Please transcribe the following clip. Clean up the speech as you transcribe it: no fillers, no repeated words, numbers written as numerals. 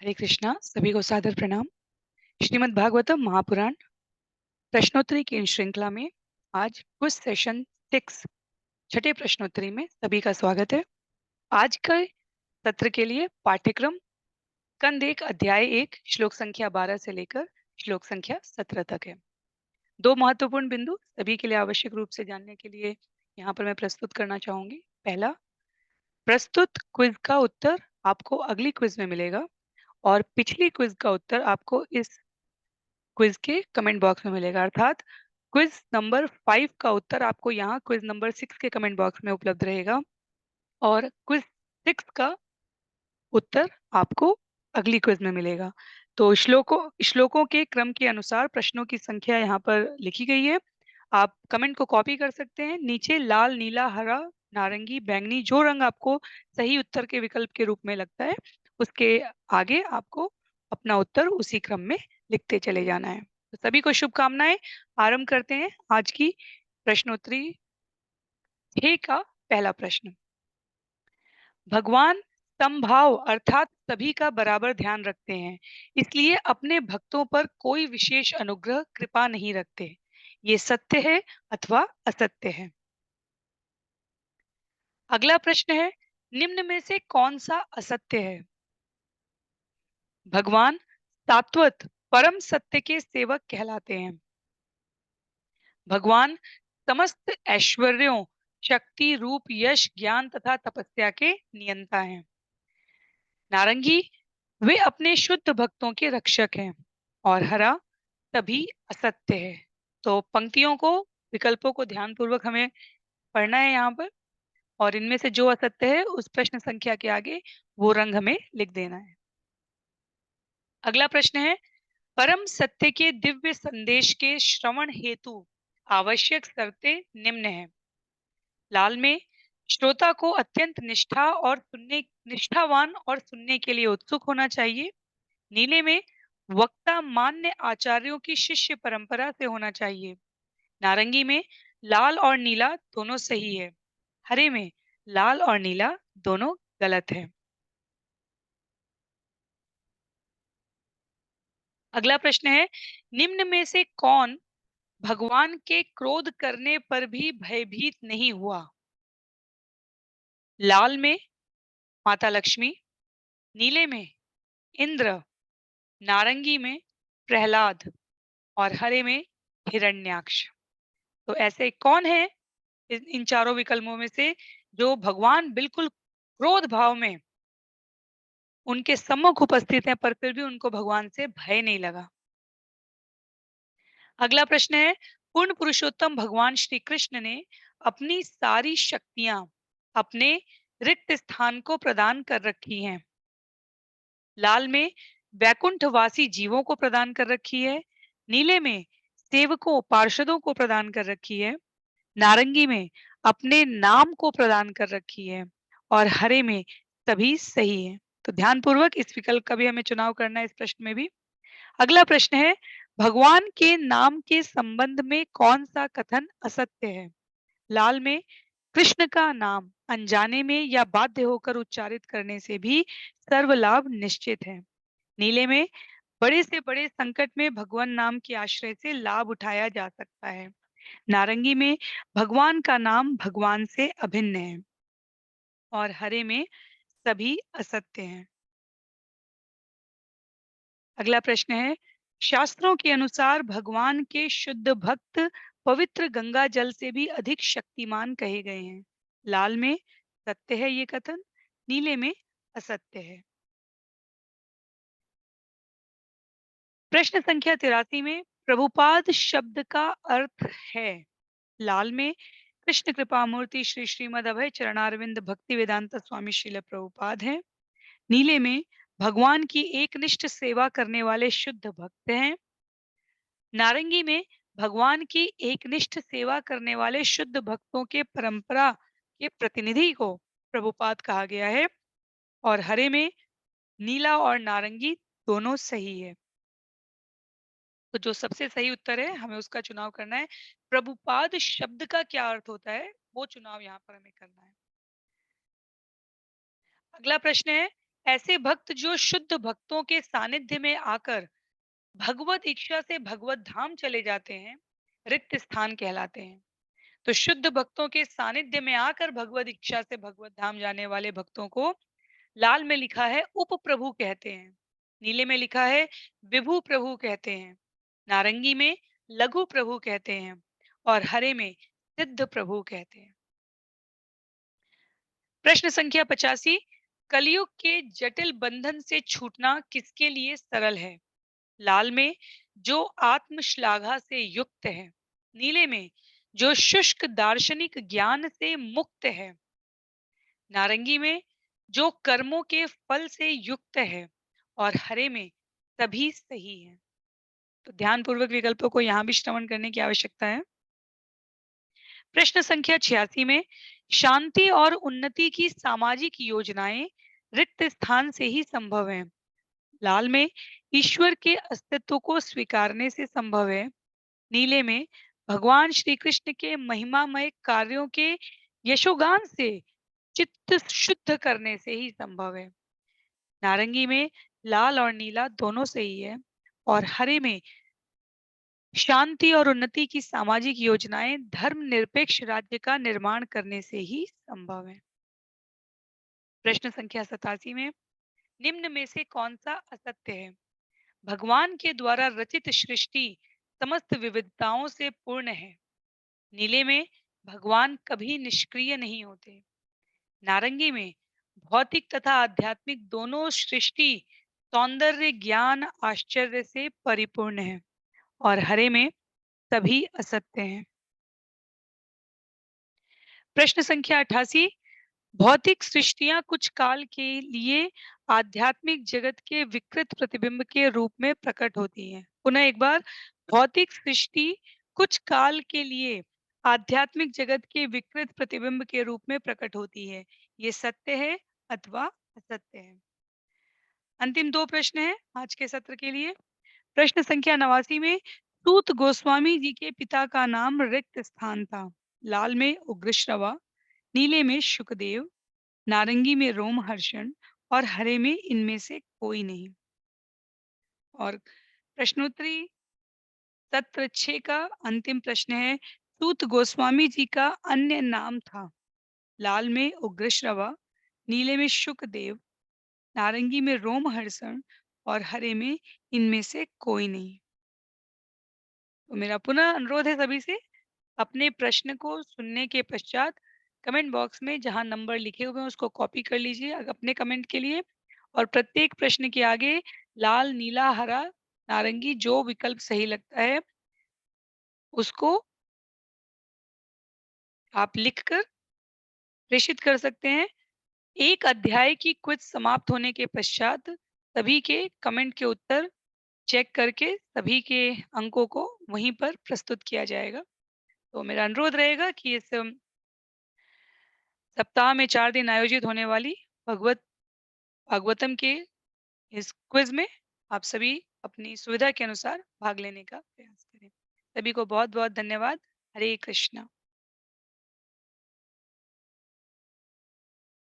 हरे कृष्णा। सभी को सादर प्रणाम। श्रीमद् भागवतम महापुराण प्रश्नोत्तरी की इन श्रृंखला में आज क्विज सेशन 6 छठे प्रश्नोत्तरी में सभी का स्वागत है। आज के सत्र के लिए पाठ्यक्रम स्कंद 1 अध्याय 1 श्लोक संख्या 12 से लेकर श्लोक संख्या 17 तक है। दो महत्वपूर्ण बिंदु सभी के लिए आवश्यक रूप से जानने के लिए यहाँ पर मैं प्रस्तुत करना चाहूंगी। पहला, प्रस्तुत क्विज का उत्तर आपको अगली क्विज में मिलेगा और पिछली क्विज का उत्तर आपको इस क्विज के कमेंट बॉक्स में मिलेगा। अर्थात क्विज नंबर 5 का उत्तर आपको यहाँ क्विज नंबर 6 के कमेंट बॉक्स में उपलब्ध रहेगा और क्विज 6 का उत्तर आपको अगली क्विज में मिलेगा। तो श्लोकों के क्रम के अनुसार प्रश्नों की संख्या यहाँ पर लिखी गई है। आप कमेंट को कॉपी कर सकते हैं। नीचे लाल, नीला, हरा, नारंगी, बैंगनी, जो रंग आपको सही उत्तर के विकल्प के रूप में लगता है उसके आगे आपको अपना उत्तर उसी क्रम में लिखते चले जाना है। तो सभी को शुभकामनाएं। आरंभ करते हैं आज की प्रश्नोत्तरी 6 का पहला प्रश्न। भगवान समभाव अर्थात सभी का बराबर ध्यान रखते हैं, इसलिए अपने भक्तों पर कोई विशेष अनुग्रह कृपा नहीं रखते। ये सत्य है अथवा असत्य है? अगला प्रश्न है, निम्न में से कौन सा असत्य है? भगवान सात्वत परम सत्य के सेवक कहलाते हैं। भगवान समस्त ऐश्वर्यों, शक्ति, रूप, यश, ज्ञान तथा तपस्या के नियंता हैं। नारंगी, वे अपने शुद्ध भक्तों के रक्षक हैं। और हरा, तभी असत्य है। तो पंक्तियों को, विकल्पों को ध्यानपूर्वक हमें पढ़ना है यहाँ पर और इनमें से जो असत्य है उस प्रश्न संख्या के आगे वो रंग हमें लिख देना है। अगला प्रश्न है, परम सत्य के दिव्य संदेश के श्रवण हेतु आवश्यक शर्तें निम्न है। लाल में, श्रोता को अत्यंत निष्ठावान और सुनने के लिए उत्सुक होना चाहिए। नीले में, वक्ता मान्य आचार्यों की शिष्य परंपरा से होना चाहिए। नारंगी में, लाल और नीला दोनों सही है। हरे में, लाल और नीला दोनों गलत है। अगला प्रश्न है, निम्न में से कौन भगवान के क्रोध करने पर भी भयभीत नहीं हुआ? लाल में माता लक्ष्मी, नीले में इंद्र, नारंगी में प्रहलाद और हरे में हिरण्याक्ष। तो ऐसे कौन है इन चारों विकल्पों में से जो भगवान बिल्कुल क्रोध भाव में उनके सम्मुख उपस्थित हैं पर फिर भी उनको भगवान से भय नहीं लगा? अगला प्रश्न है, पूर्ण पुरुषोत्तम भगवान श्री कृष्ण ने अपनी सारी शक्तियां अपने रिक्त स्थान को प्रदान कर रखी हैं। लाल में, वैकुंठवासी जीवों को प्रदान कर रखी है। नीले में, सेवकों पार्षदों को प्रदान कर रखी है। नारंगी में, अपने नाम को प्रदान कर रखी है और हरे में सभी सही है। तो ध्यानपूर्वक इस विकल्प का भी हमें चुनाव करना है इस प्रश्न में भी। अगला प्रश्न है, भगवान के नाम के संबंध में कौन सा कथन असत्य है? लाल में, कृष्ण का नाम अनजाने में या बाध्य होकर उच्चारित करने से भी सर्व लाभ निश्चित है। नीले में, बड़े से बड़े संकट में भगवान नाम के आश्रय से लाभ उठाया जा सकता है। नारंगी में, भगवान का नाम भगवान से अभिन्न है और हरे में सभी असत्य हैं। अगला प्रश्न है, शास्त्रों के अनुसार भगवान के शुद्ध भक्त पवित्र गंगा जल से भी अधिक शक्तिमान कहे गए हैं। लाल में, सत्य है ये कथन। नीले में, असत्य है। प्रश्न संख्या 83 में, प्रभुपाद शब्द का अर्थ है। लाल में, कृष्ण कृपा मूर्ति श्री श्रीमद अभय चरणारविंद भक्ति वेदांत स्वामी श्रील प्रभुपाद है। नीले में, भगवान की एकनिष्ठ सेवा करने वाले शुद्ध भक्त हैं। नारंगी में, भगवान की एकनिष्ठ सेवा करने वाले शुद्ध भक्तों के परंपरा के प्रतिनिधि को प्रभुपाद कहा गया है। और हरे में, नीला और नारंगी दोनों सही है। तो जो सबसे सही उत्तर है हमें उसका चुनाव करना है। प्रभुपाद शब्द का क्या अर्थ होता है वो चुनाव यहाँ पर हमें करना है। अगला प्रश्न है, ऐसे भक्त जो शुद्ध भक्तों के सानिध्य में आकर भगवत इच्छा से भगवत धाम चले जाते हैं, रिक्त स्थान कहलाते हैं। तो शुद्ध भक्तों के सानिध्य में आकर भगवत इच्छा से भगवत धाम जाने वाले भक्तों को लाल में लिखा है उप प्रभु कहते हैं, नीले में लिखा है विभु प्रभु कहते हैं, नारंगी में लघु प्रभु कहते हैं और हरे में सिद्ध प्रभु कहते हैं। प्रश्न संख्या 85, कलयुग के जटिल बंधन से छूटना किसके लिए सरल है? लाल में जो आत्म श्लाघा से युक्त है, नीले में जो शुष्क दार्शनिक ज्ञान से मुक्त है, नारंगी में जो कर्मों के फल से युक्त है और हरे में सभी सही है। तो ध्यानपूर्वक विकल्पों को यहाँ भी श्रवण करने की आवश्यकता है। प्रश्न संख्या 86 में शांति और उन्नति की सामाजिक योजनाएं रिक्त स्थान से ही संभव है। लाल में ईश्वर के अस्तित्व को स्वीकारने से संभव है, नीले में भगवान श्री कृष्ण के महिमामय कार्यों के यशोगान से चित्त शुद्ध करने से ही संभव है, नारंगी में लाल और नीला दोनों से ही है और हरे में शांति और उन्नति की सामाजिक योजनाएं धर्मनिरपेक्ष राज्य का निर्माण करने से ही संभव है। प्रश्न संख्या 87 में निम्न में से कौन सा असत्य है? भगवान के द्वारा रचित सृष्टि समस्त विविधताओं से पूर्ण है, नीले में भगवान कभी निष्क्रिय नहीं होते, नारंगी में भौतिक तथा आध्यात्मिक दोनों सृष्टि सौंदर्य ज्ञान आश्चर्य से परिपूर्ण है और हरे में सभी असत्य हैं। प्रश्न संख्या 88, भौतिक सृष्टियां कुछ काल के लिए आध्यात्मिक जगत के विकृत प्रतिबिंब के रूप में प्रकट होती हैं। पुनः एक बार, भौतिक सृष्टि कुछ काल के लिए आध्यात्मिक जगत के विकृत प्रतिबिंब के रूप में प्रकट होती है। ये सत्य है अथवा असत्य है। अंतिम दो प्रश्न हैं आज के सत्र के लिए। प्रश्न संख्या 89 में सूत गोस्वामी जी के पिता का नाम रिक्त स्थान था। लाल में उग्रश्रवा, नीले में शुकदेव, नारंगी में रोमहर्षण और हरे में इनमें से कोई नहीं। और प्रश्नोत्तरी सत्र 6 का अंतिम प्रश्न है, सूत गोस्वामी जी का अन्य नाम था। लाल में उग्रश्रवा, नीले में शुकदेव, नारंगी में रोमहर्षण और हरे में इनमें से कोई नहीं। तो मेरा पुनः अनुरोध है सभी से, अपने प्रश्न को सुनने के पश्चात कमेंट बॉक्स में जहां नंबर लिखे हुए हैं उसको कॉपी कर लीजिए अपने कमेंट के लिए, और प्रत्येक प्रश्न के आगे लाल, नीला, हरा, नारंगी जो विकल्प सही लगता है उसको आप लिखकर प्रेषित कर सकते हैं। एक अध्याय की क्विज समाप्त होने के पश्चात सभी के कमेंट के उत्तर चेक करके सभी के अंकों को वहीं पर प्रस्तुत किया जाएगा। तो मेरा अनुरोध रहेगा कि इस सप्ताह में 4 दिन आयोजित होने वाली भागवतम के इस क्विज में आप सभी अपनी सुविधा के अनुसार भाग लेने का प्रयास करें। सभी को बहुत बहुत धन्यवाद। हरे कृष्णा।